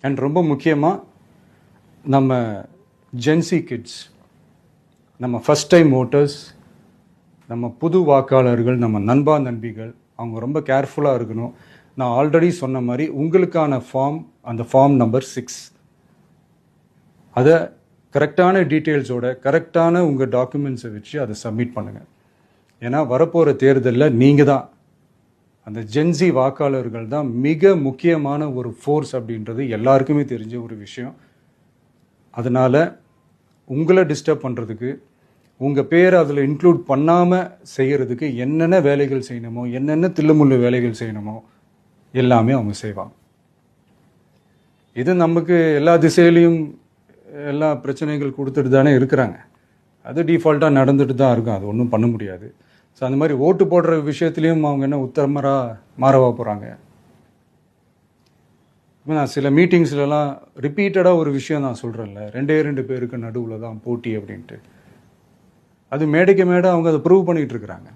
And ரொம்ப முக்கியமாக நம்ம ஜென்சி கிட்ஸ், நம்ம ஃபஸ்ட் டைம் ஓட்டர்ஸ், நம்ம புது வாக்காளர்கள், நம்ம நண்பா நண்பிகள், அவங்க ரொம்ப கேர்ஃபுல்லாக இருக்கணும். நான் ஆல்ரெடி சொன்ன மாதிரி உங்களுக்கான ஃபார்ம், அந்த ஃபார்ம் நம்பர் 6, அதை கரெக்டான டீட்டெயில்ஸோட கரெக்டான உங்கள் டாக்குமெண்ட்ஸை வச்சு அதை சப்மிட் பண்ணுங்கள். ஏன்னா வரப்போகிற தேர்தலில் நீங்கள் தான், அந்த ஜென்சி வாக்காளர்கள் தான் மிக முக்கியமான ஒரு ஃபோர்ஸ் அப்படின்றது எல்லாருக்குமே தெரிஞ்ச ஒரு விஷயம். அதனால் உங்களை டிஸ்டர்ப் பண்ணுறதுக்கு, உங்கள் பேரை அதில் இன்க்ளூட் பண்ணாமல் செய்கிறதுக்கு என்னென்ன வேலைகள் செய்யணுமோ, என்னென்ன தில்லுமுள்ளு வேலைகள் செய்யணுமோ எல்லாமே அவங்க செய்வாங்க. இது நமக்கு எல்லா திசையிலையும் எல்லா பிரச்சனைகள் கொடுத்துட்டு தானே இருக்கிறாங்க. அது டிஃபால்ட்டாக நடந்துட்டு தான் இருக்கும், அது ஒன்றும் பண்ண முடியாது. ஸோ அந்த மாதிரி ஓட்டு போடுற விஷயத்துலேயும் அவங்க என்ன உத்தரமராக மாறவா போகிறாங்க? இப்போ நான் சில மீட்டிங்ஸ்லலாம் ரிப்பீட்டடாக ஒரு விஷயம் நான் சொல்கிறேன்ல, 2 பேருக்கு நடுவில் தான் போட்டி அப்படின்ட்டு. அது மேடைக்கு மேடை அவங்க அதை ப்ரூவ் பண்ணிகிட்டு இருக்கிறாங்க.